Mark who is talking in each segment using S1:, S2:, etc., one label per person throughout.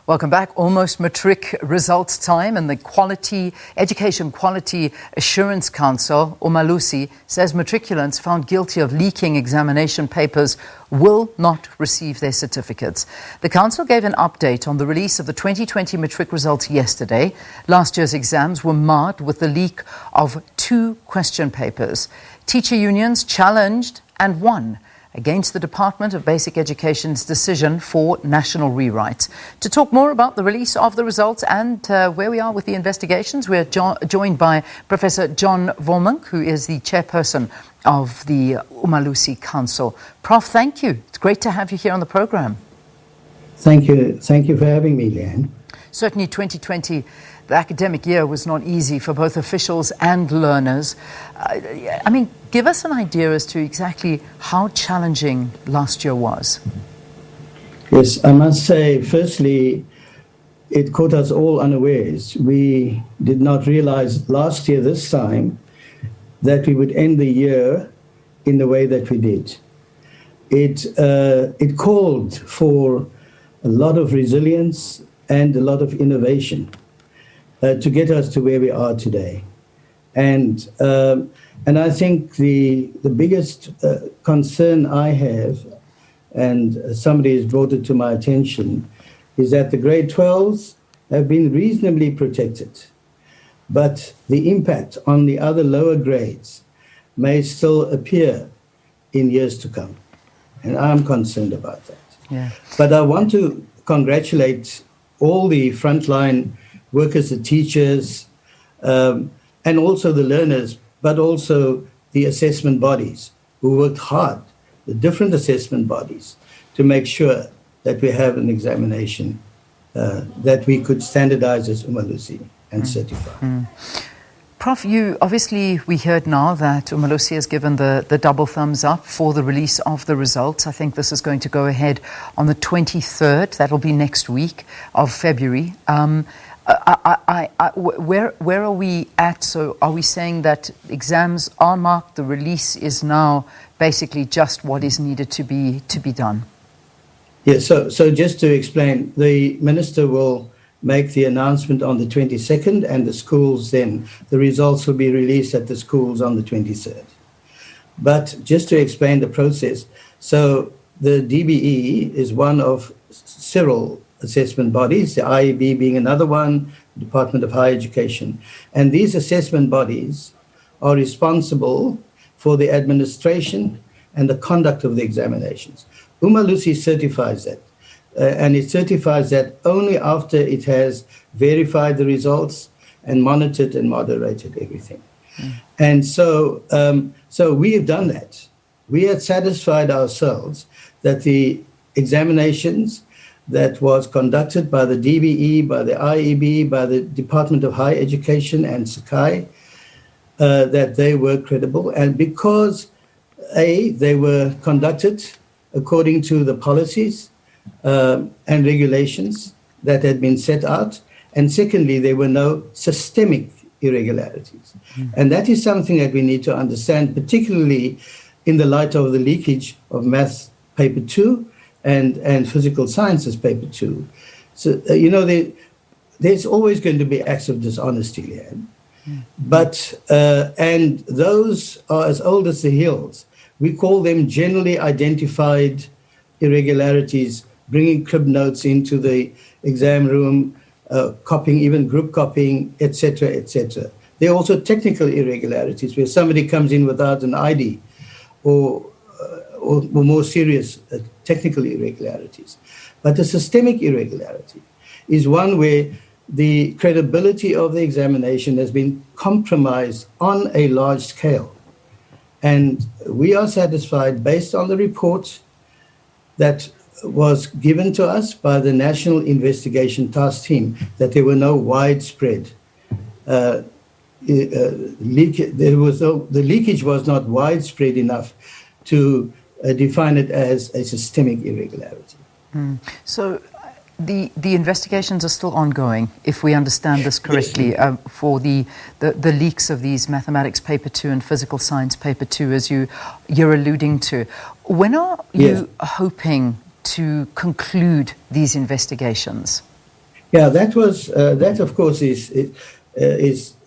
S1: Welcome back. Almost matric results time, and the Education Quality Assurance Council, Umalusi, says matriculants found guilty of leaking examination papers will not receive their certificates. The council gave an update on the release of the 2020 matric results yesterday. Last year's exams were marred with the leak of 2 question papers. Teacher unions challenged and won against the Department of Basic Education's decision for national rewrite. To talk more about the release of the results and where we are with the investigations, we're joined by Proffesor John Volmink, who is the chairperson of the Umalusi Council. Prof, thank you. It's great to have you here on the program.
S2: Thank you. Thank you for having me, Leanne.
S1: Certainly 2020, the academic year was not easy for both officials and learners. Give us an idea as to exactly how challenging last year was.
S2: Yes, I must say, firstly, it caught us all unawares. We did not realize last year, this time, that we would end the year in the way that we did. It called for a lot of resilience and a lot of innovation to get us to where we are today. And I think the biggest concern I have, and somebody has brought it to my attention, is that the grade 12s have been reasonably protected, but the impact on the other lower grades may still appear in years to come. And I'm concerned about that.
S1: Yeah.
S2: But I want to congratulate all the frontline workers, the teachers, and also the learners, but also the assessment bodies who worked hard, the different assessment bodies, to make sure that we have an examination that we could standardize as Umalusi and certify.
S1: Prof, we heard now that Umalusi has given the double thumbs up for the release of the results. I think this is going to go ahead on the 23rd. That'll be next week of February. Where are we at? So are we saying that exams are marked, the release is now basically just what is needed to be done?
S2: Yes, so just to explain, the minister will make the announcement on the 22nd, and the schools then, the results will be released at the schools on the 23rd. But just to explain the process, so the DBE is one of several assessment bodies, the IEB being another one, the Department of Higher Education. And these assessment bodies are responsible for the administration and the conduct of the examinations. Umalusi certifies that. And it certifies that only after it has verified the results and monitored and moderated everything. And so we have done that. We had satisfied ourselves that the examinations that was conducted by the DBE, by the IEB, by the Department of Higher Education and Sakai, that they were credible. And because, they were conducted according to the policies and regulations that had been set out. And secondly, there were no systemic irregularities. And that is something that we need to understand, particularly in the light of the leakage of Maths Paper 2 and Physical Sciences Paper 2. So, there's always going to be acts of dishonesty, Leanne. But, and those are as old as the hills. We call them generally identified irregularities, bringing crib notes into the exam room, copying, even group copying, etc., etc. There are also technical irregularities where somebody comes in without an ID or more serious technical irregularities. But the systemic irregularity is one where the credibility of the examination has been compromised on a large scale. And we are satisfied, based on the report that was given to us by the National Investigation Task Team, that there were no widespread leakage. The leakage was not widespread enough to define it as a systemic irregularity.
S1: So the investigations are still ongoing, if we understand this correctly, for the leaks of these Mathematics Paper 2 and Physical Science Paper 2, as you're alluding to. When are you hoping to conclude these investigations?
S2: Yeah, that of course is.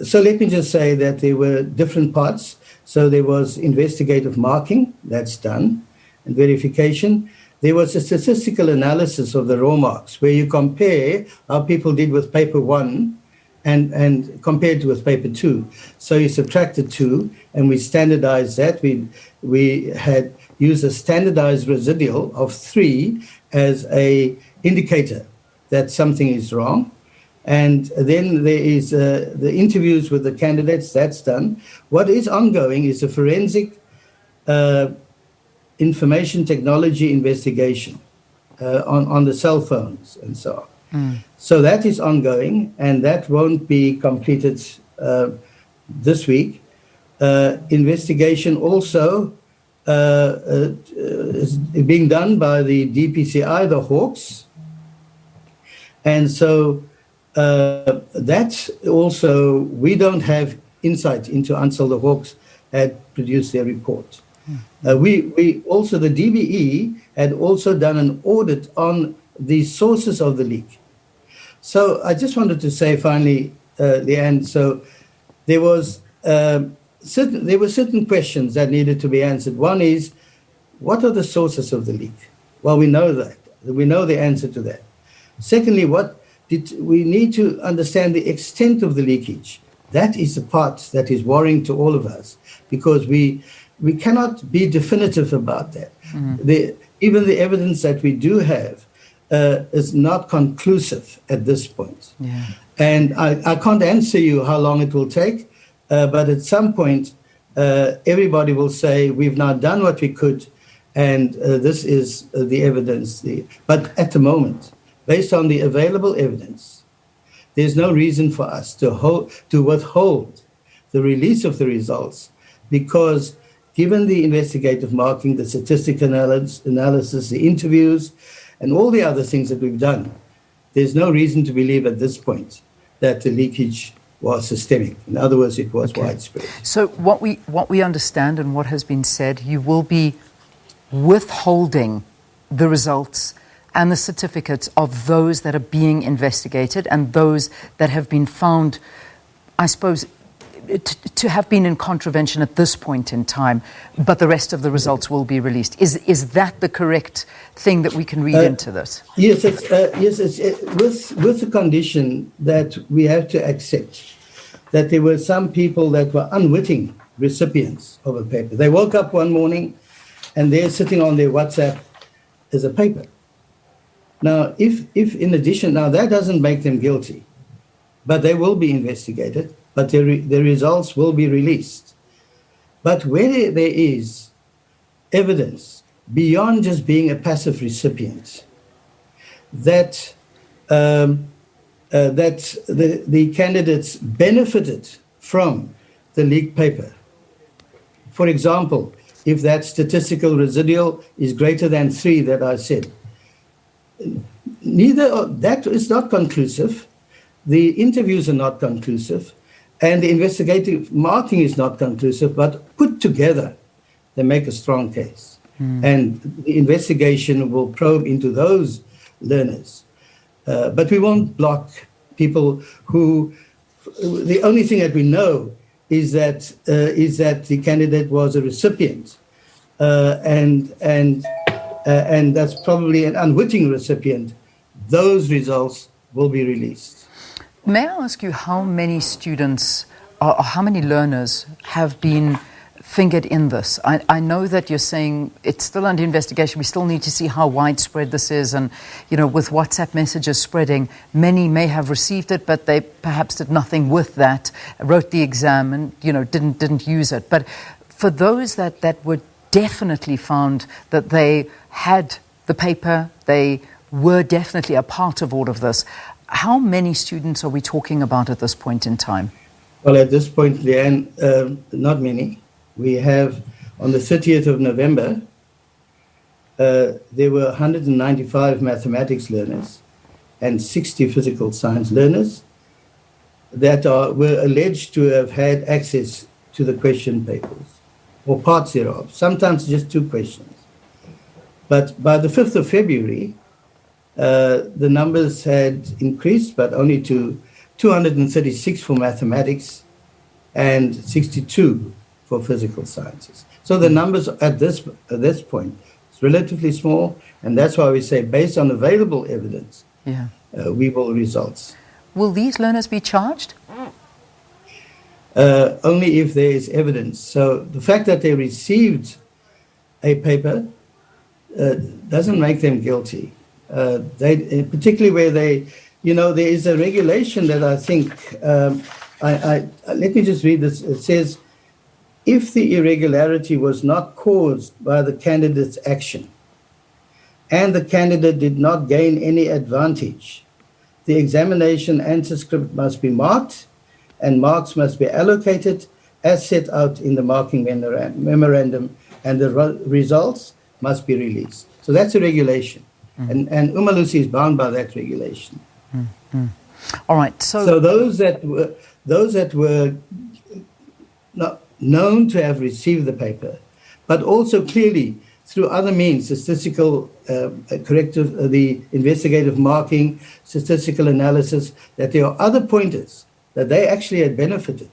S2: So let me just say that there were different parts. So there was investigative marking, that's done, and verification. There was a statistical analysis of the raw marks where you compare how people did with paper one and compared to with paper two. So you subtracted two and we standardized that. We had used a standardized residual of 3 as a indicator that something is wrong. And then there is the interviews with the candidates, that's done. What is ongoing is a forensic information technology investigation on the cell phones and so on. So that is ongoing, and that won't be completed this week. Investigation also is being done by the DPCI, the Hawks. And so that also, we don't have insight into until the Hawks had produced their report. We also, the DBE had also done an audit on the sources of the leak. So I just wanted to say finally, Leanne, so there were certain questions that needed to be answered. One is, what are the sources of the leak? Well, we know that. We know the answer to that. Secondly, we need to understand the extent of the leakage. That is the part that is worrying to all of us, because we cannot be definitive about that. Even the evidence that we do have is not conclusive at this point. Yeah. And I can't answer you how long it will take, but at some point, everybody will say, we've now done what we could, and this is the evidence. But at the moment, based on the available evidence, there's no reason for us to withhold the release of the results, because given the investigative marking, the statistical analysis, the interviews, and all the other things that we've done, there's no reason to believe at this point that the leakage was systemic. In other words, it was widespread.
S1: So what we understand and what has been said, you will be withholding the results and the certificates of those that are being investigated and those that have been found, I suppose, to have been in contravention at this point in time, but the rest of the results will be released. Is that the correct thing that we can read into this?
S2: Yes, it's with the condition that we have to accept that there were some people that were unwitting recipients of a paper. They woke up one morning and they're sitting on their WhatsApp as a paper. Now, if in addition, now that doesn't make them guilty, but they will be investigated, but the results will be released. But where there is evidence beyond just being a passive recipient, that the candidates benefited from the leaked paper. For example, if that statistical residual is greater than 3 that I said, that is not conclusive. The interviews are not conclusive, and the investigative marking is not conclusive, but put together, they make a strong case. And the investigation will probe into those learners. But we won't block people who, the only thing that we know is that the candidate was a recipient, and that's probably an unwitting recipient. Those results will be released.
S1: May I ask you how many students or how many learners have been fingered in this? I know that you're saying it's still under investigation. We still need to see how widespread this is. And, with WhatsApp messages spreading, many may have received it, but they perhaps did nothing with that, wrote the exam and, didn't use it. But for those that were definitely found that they had the paper, they were definitely a part of all of this, how many students are we talking about at this point in time?
S2: Well, at this point, Leanne, not many. We have, on the 30th of November, there were 195 mathematics learners and 60 physical science learners that were alleged to have had access to the question papers, or parts thereof, sometimes just 2 questions. But by the 5th of February, the numbers had increased, but only to 236 for mathematics and 62 for physical sciences. So the numbers at this point is relatively small, and that's why we say, based on available evidence, we will results.
S1: Will these learners be charged?
S2: Only if there is evidence. So the fact that they received a paper doesn't make them guilty. Particularly where there is a regulation that I think, let me just read this. It says, if the irregularity was not caused by the candidate's action and the candidate did not gain any advantage, the examination answer script must be marked and marks must be allocated as set out in the marking memorandum, and the results must be released. So that's a regulation. And Umalusi is bound by that regulation.
S1: All right.
S2: So those that were not known to have received the paper, but also clearly through other means, statistical corrective, the investigative marking, statistical analysis, that there are other pointers that they actually had benefited,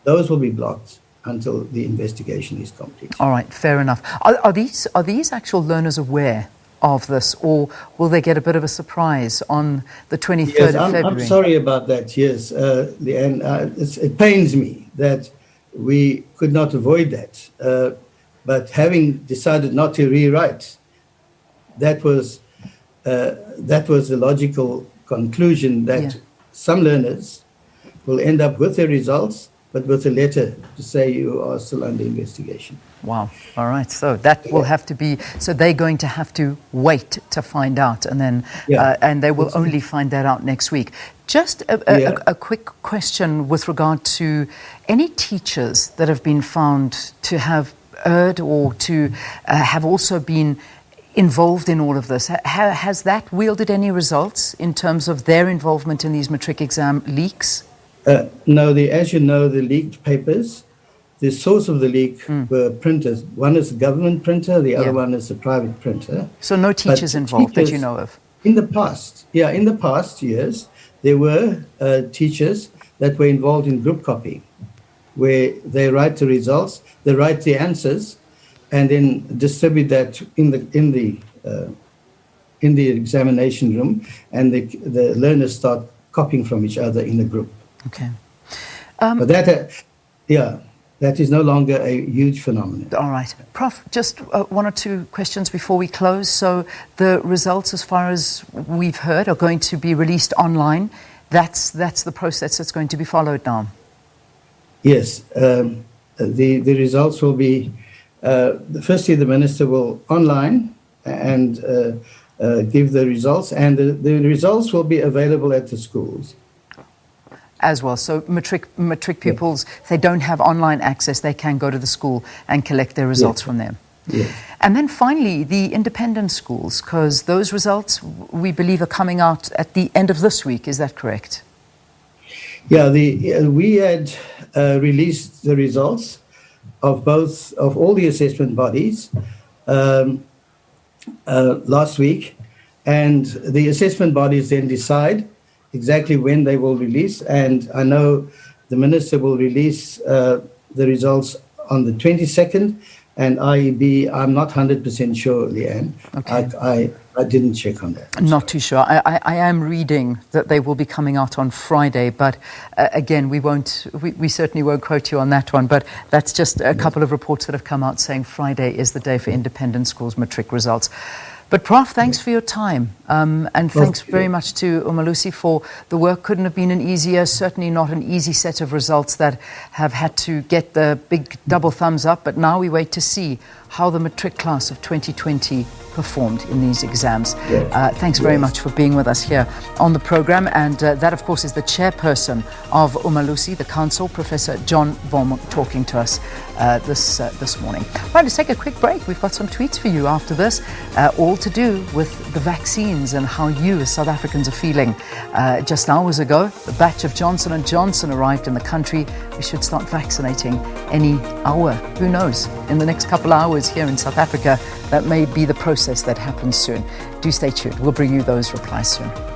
S2: those will be blocked until the investigation is complete.
S1: All right, fair enough. Are these actual learners aware of this, or will they get a bit of a surprise on the 23rd of February?
S2: I'm sorry about that, yes. Leanne, it pains me that we could not avoid that. But having decided not to rewrite, that was the logical conclusion, that some learners will end up with their results, but with a letter to say you are still under investigation.
S1: Wow. All right. So that will have to be, so they're going to have to wait to find out, and then, and they will only find that out next week. Just a quick question with regard to any teachers that have been found to have erred or to have also been involved in all of this. Has that wielded any results in terms of their involvement in these matric exam leaks?
S2: No, as you know, the leaked papers, the source of the leak were printers. One is a government printer, the other one is a private printer.
S1: So no teachers involved that you know of?
S2: In the past years, there were teachers that were involved in group copying, where they write the results, they write the answers, and then distribute that in the examination room, and the learners start copying from each other in a group.
S1: Okay.
S2: But that is no longer a huge phenomenon.
S1: All right. Prof, just one or two questions before we close. So the results, as far as we've heard, are going to be released online. That's the process that's going to be followed now. Yes.
S2: The results will be, firstly, the minister will online and give the results, and the results will be available at the schools
S1: as well. So matric pupils, if they don't have online access, they can go to the school and collect their results from them.
S2: Yes.
S1: And then finally, the independent schools, because those results, we believe, are coming out at the end of this week. Is that correct?
S2: Yeah, we had released the results of all the assessment bodies last week, and the assessment bodies then decide exactly when they will release. And I know the minister will release the results on the 22nd, and IEB, I'm not 100% sure, Leanne. Okay. I didn't check on that.
S1: Not too sure. I am reading that they will be coming out on Friday, but again, we certainly won't quote you on that one, but that's just a couple of reports that have come out saying Friday is the day for independent schools matric results. But Prof, thanks for your time, and thanks very much to Umalusi for the work. Couldn't have been an easier, certainly not an easy set of results that have had to get the big double thumbs up, but now we wait to see how the matric class of 2020 performed in these exams. Thanks very much for being with us here on the program, and that of course is the chairperson of Umalusi, the council, Proffesor John Volmink, talking to us this morning. Right, let's take a quick break. We've got some tweets for you after this, all to do with the vaccines and how you as South Africans are feeling. Just hours ago, the batch of Johnson & Johnson arrived in the country we should start vaccinating any hour. Who knows? In the next couple of hours here in South Africa, that may be the process that happens soon. Do stay tuned. We'll bring you those replies soon.